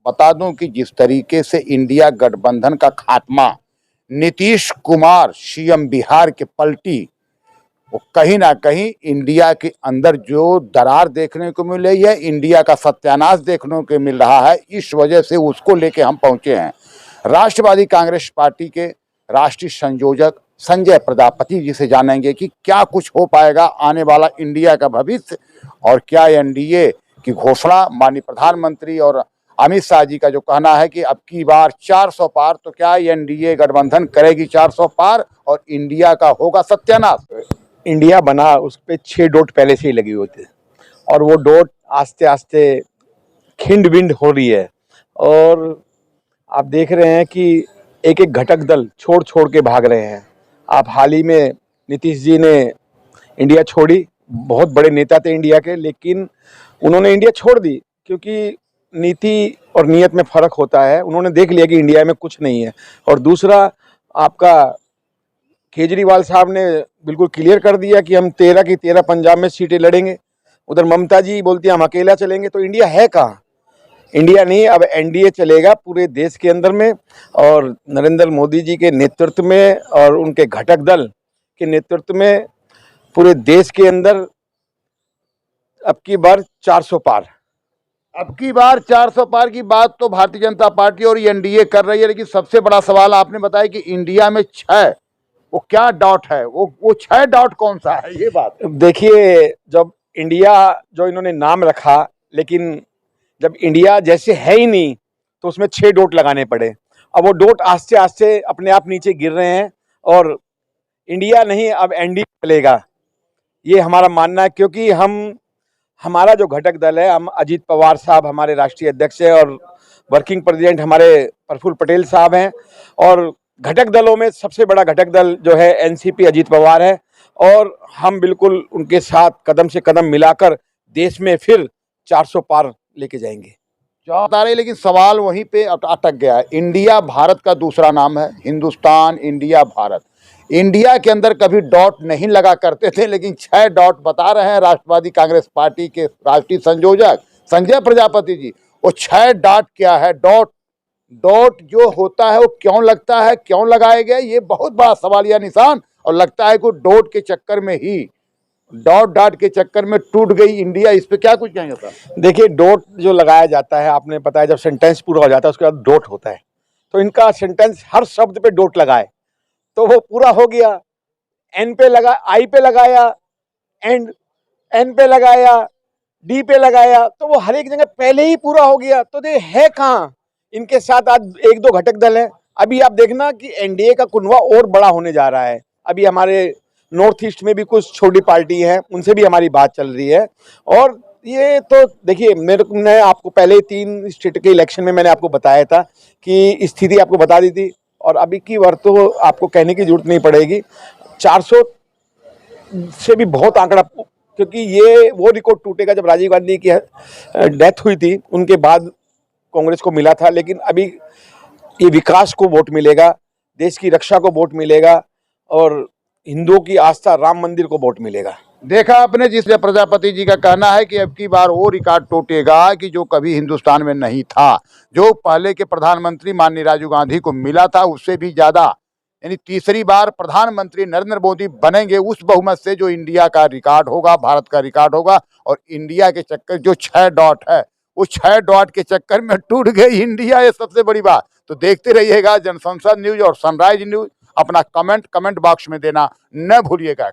बता दूं कि जिस तरीके से इंडिया गठबंधन का खात्मा नीतीश कुमार सीएम बिहार के पलटी, वो कहीं ना कहीं इंडिया के अंदर जो दरार देखने को मिल रही है, इंडिया का सत्यानाश देखने को मिल रहा है, इस वजह से उसको लेके हम पहुंचे हैं। राष्ट्रवादी कांग्रेस पार्टी के राष्ट्रीय संयोजक संजय प्रजापति जी से जानेंगे कि क्या कुछ हो पाएगा आने वाला इंडिया का भविष्य, और क्या एनडीए की घोषणा माननीय प्रधानमंत्री और अमित शाह जी का जो कहना है कि अब की बार 400 पार, तो क्या एनडीए गठबंधन करेगी 400 पार और इंडिया का होगा सत्यानाश। इंडिया बना उस पर 6 डॉट पहले से ही लगी हुई थी और वो डॉट आस्ते आस्ते खिंड विंड हो रही है। और आप देख रहे हैं कि एक एक घटक दल छोड़ छोड़ के भाग रहे हैं। आप हाल ही में नीतीश जी ने इंडिया छोड़ी, बहुत बड़े नेता थे इंडिया के, लेकिन उन्होंने इंडिया छोड़ दी क्योंकि नीति और नीयत में फ़र्क होता है। उन्होंने देख लिया कि इंडिया में कुछ नहीं है। और दूसरा, आपका केजरीवाल साहब ने बिल्कुल क्लियर कर दिया कि हम 13 की 13 पंजाब में सीटें लड़ेंगे। उधर ममता जी बोलती है हम अकेला चलेंगे। तो इंडिया है कहाँ? इंडिया नहीं, अब एनडीए चलेगा पूरे देश के अंदर में, और नरेंद्र मोदी जी के नेतृत्व में और उनके घटक दल के नेतृत्व में पूरे देश के अंदर अब की बार 400 पार। अब की बार 400 पार की बात तो भारतीय जनता पार्टी और एनडीए कर रही है, लेकिन सबसे बड़ा सवाल आपने बताया कि इंडिया में 6, वो क्या डॉट है, वो 6 डॉट कौन सा है, ये बात देखिए, जब इंडिया जो इन्होंने नाम रखा, लेकिन जब इंडिया जैसे है ही नहीं तो उसमें 6 डॉट लगाने पड़े। अब वो डॉट आस्ते आस्ते अपने आप नीचे गिर रहे हैं और इंडिया नहीं, अब एनडीए चलेगा, ये हमारा मानना है। क्योंकि हमारा जो घटक दल है, हम अजीत पवार साहब हमारे राष्ट्रीय अध्यक्ष हैं और वर्किंग प्रेसिडेंट हमारे प्रफुल्ल पटेल साहब हैं, और घटक दलों में सबसे बड़ा घटक दल जो है एनसीपी अजीत पवार है, और हम बिल्कुल उनके साथ कदम से कदम मिलाकर देश में फिर 400 पार लेके जाएंगे। बता रहे, लेकिन सवाल वहीं पे अटक गया है। इंडिया भारत का दूसरा नाम है, हिंदुस्तान, इंडिया, भारत। इंडिया के अंदर कभी डॉट नहीं लगा करते थे, लेकिन 6 डॉट बता रहे हैं राष्ट्रवादी कांग्रेस पार्टी के राष्ट्रीय संयोजक संजय प्रजापति जी। वो 6 डॉट क्या है? डॉट जो होता है वो क्यों लगता है, क्यों लगाए गए, ये बहुत बड़ा सवालिया निशान। और लगता है कि डॉट के चक्कर में ही, डॉट के चक्कर में टूट गई इंडिया। इस पे क्या कुछ कहेंगे सर? देखिए, डॉट जो लगाया जाता है, आपने पता है, जब सेंटेंस पूरा हो जाता है उसके बाद डॉट होता है। तो इनका सेंटेंस हर शब्द पे डॉट लगाए तो वो पूरा हो गया। एन पे लगा, आई पे लगाया, एन पे लगाया, डी पे लगाया, तो वो हर एक जगह पहले ही पूरा हो गया। तो ये है कहाँ? इनके साथ आज 1-2 घटक दल है। अभी आप देखना कि एनडीए का कुनवा और बड़ा होने जा रहा है। अभी हमारे नॉर्थ ईस्ट में भी कुछ छोटी पार्टी हैं, उनसे भी हमारी बात चल रही है। और ये तो देखिए, मैं आपको पहले 3 स्टेट के इलेक्शन में मैंने आपको बताया था कि स्थिति आपको बता दी थी, और अभी की बार तो आपको कहने की जरूरत नहीं पड़ेगी। 400 से भी बहुत आंकड़ा, क्योंकि ये वो रिकॉर्ड टूटेगा जब राजीव गांधी की डेथ हुई थी, उनके बाद कांग्रेस को मिला था। लेकिन अभी ये विकास को वोट मिलेगा, देश की रक्षा को वोट मिलेगा, और हिंदुओं की आस्था राम मंदिर को वोट मिलेगा। देखा आपने, जिस प्रजापति जी का कहना है कि अब की बार वो रिकॉर्ड टूटेगा कि जो कभी हिंदुस्तान में नहीं था, जो पहले के प्रधानमंत्री माननीय राजीव गांधी को मिला था, उससे भी ज्यादा, यानी तीसरी बार प्रधानमंत्री नरेंद्र मोदी बनेंगे उस बहुमत से, जो इंडिया का रिकॉर्ड होगा, भारत का रिकॉर्ड होगा। और इंडिया के चक्कर जो 6 डॉट है, वो 6 डॉट के चक्कर में टूट गई इंडिया, ये सबसे बड़ी बात। तो देखते रहिएगा जनसंसद न्यूज और सनराइज न्यूज। अपना कमेंट बॉक्स में देना न भूलिएगा।